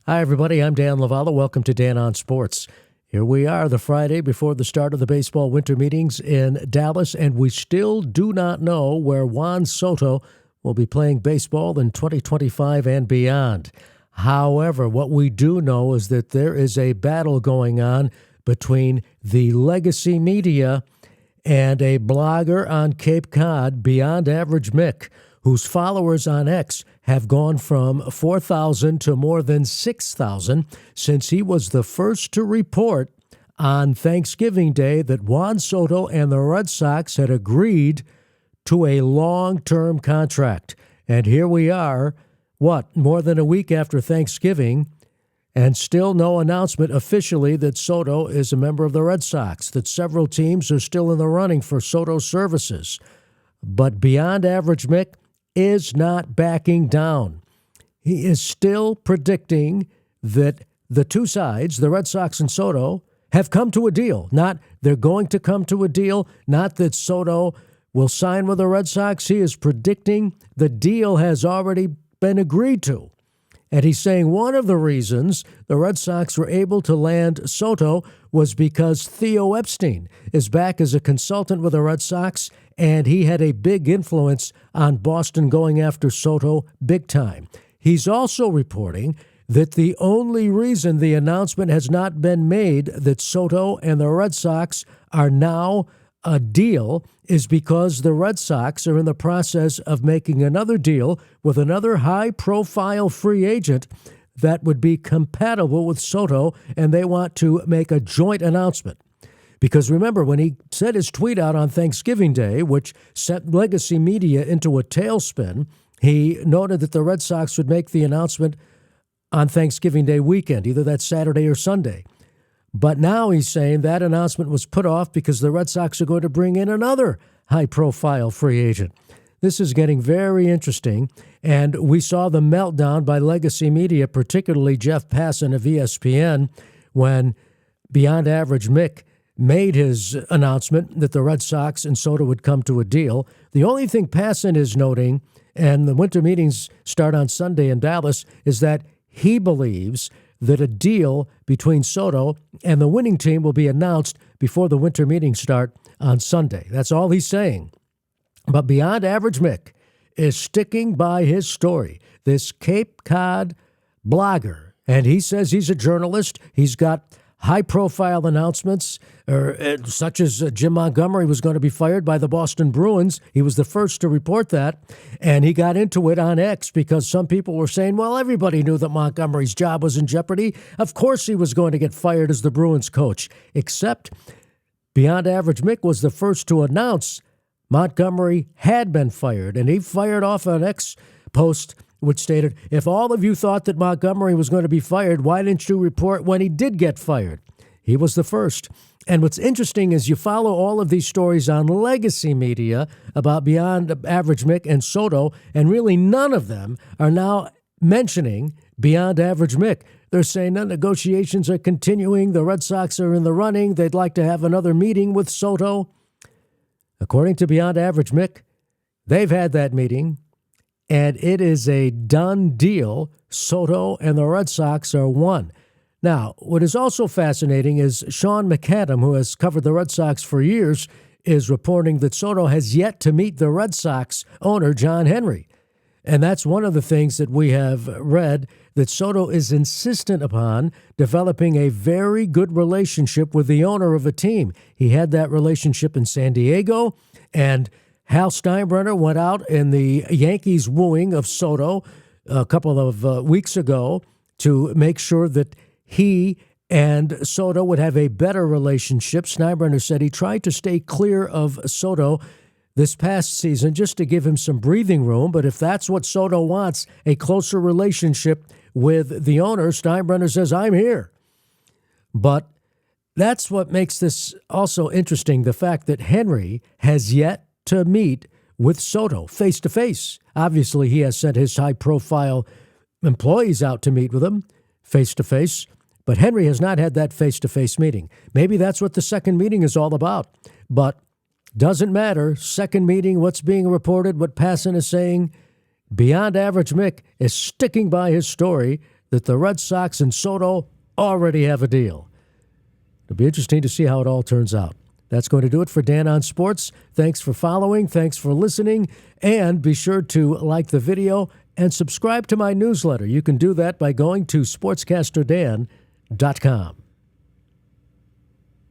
Hi, everybody. I'm Dan Lavala. Welcome to Dan on Sports. Here we are, the Friday before the start of the baseball winter meetings in Dallas, and we still do not know where Juan Soto will be playing baseball in 2025 and beyond. However, what we do know is that there is a battle going on between the legacy media and a blogger on Cape Cod, Beyond Average Mick, whose followers on X have gone from 4,000 to more than 6,000 since he was the first to report on Thanksgiving Day that Juan Soto and the Red Sox had agreed to a long-term contract. And here we are, more than a week after Thanksgiving, and still no announcement officially that Soto is a member of the Red Sox, that several teams are still in the running for Soto's services. But Beyond Average Mick is not backing down. He is still predicting that the two sides, the Red Sox and Soto, have come to a deal. Not they're going to come to a deal, not that Soto will sign with the Red Sox. He is predicting the deal has already been agreed to. And he's saying one of the reasons the Red Sox were able to land Soto was because Theo Epstein is back as a consultant with the Red Sox, and he had a big influence on Boston going after Soto big time. He's also reporting that the only reason the announcement has not been made that Soto and the Red Sox are now a deal is because the Red Sox are in the process of making another deal with another high-profile free agent that would be compatible with Soto, and they want to make a joint announcement. Because remember, when he sent his tweet out on Thanksgiving Day, which sent legacy media into a tailspin, he noted that the Red Sox would make the announcement on Thanksgiving Day weekend, either that Saturday or Sunday. But now he's saying that announcement was put off because the Red Sox are going to bring in another high-profile free agent. This is getting very interesting, and we saw the meltdown by legacy media, particularly Jeff Passan of ESPN, when Beyond Average Mick made his announcement that the Red Sox and Soto would come to a deal. The only thing Passan is noting, and the winter meetings start on Sunday in Dallas, is that he believes that a deal between Soto and the winning team will be announced before the winter meetings start on Sunday. That's all he's saying. But Beyond Average Mick is sticking by his story, this Cape Cod blogger. And he says he's a journalist. He's got high-profile announcements, such as Jim Montgomery was going to be fired by the Boston Bruins. He was the first to report that, and he got into it on X because some people were saying, well, everybody knew that Montgomery's job was in jeopardy. Of course he was going to get fired as the Bruins coach, except Beyond Average Mick was the first to announce Montgomery had been fired, and he fired off an X post which stated, if all of you thought that Montgomery was going to be fired, why didn't you report when he did get fired? He was the first. And what's interesting is you follow all of these stories on legacy media about Beyond Average Mick and Soto, and really none of them are now mentioning Beyond Average Mick. They're saying the negotiations are continuing. The Red Sox are in the running. They'd like to have another meeting with Soto. According to Beyond Average Mick, they've had that meeting, and it is a done deal. Soto and the Red Sox are one. Now, what is also fascinating is Sean McAdam, who has covered the Red Sox for years, is reporting that Soto has yet to meet the Red Sox owner, John Henry. And that's one of the things that we have read, that Soto is insistent upon developing a very good relationship with the owner of a team. He had that relationship in San Diego, and Hal Steinbrenner went out in the Yankees wooing of Soto a couple of weeks ago to make sure that he and Soto would have a better relationship. Steinbrenner said he tried to stay clear of Soto this past season just to give him some breathing room. But if that's what Soto wants, a closer relationship with the owner, Steinbrenner says, I'm here. But that's what makes this also interesting, the fact that Henry has yet to meet with Soto face-to-face. Obviously, he has sent his high-profile employees out to meet with him face-to-face, but Henry has not had that face-to-face meeting. Maybe that's what the second meeting is all about, but doesn't matter. Second meeting, what's being reported, what Passan is saying, Beyond Average Mick is sticking by his story that the Red Sox and Soto already have a deal. It'll be interesting to see how it all turns out. That's going to do it for Dan on Sports. Thanks for following. Thanks for listening. And be sure to like the video and subscribe to my newsletter. You can do that by going to sportscasterdan.com.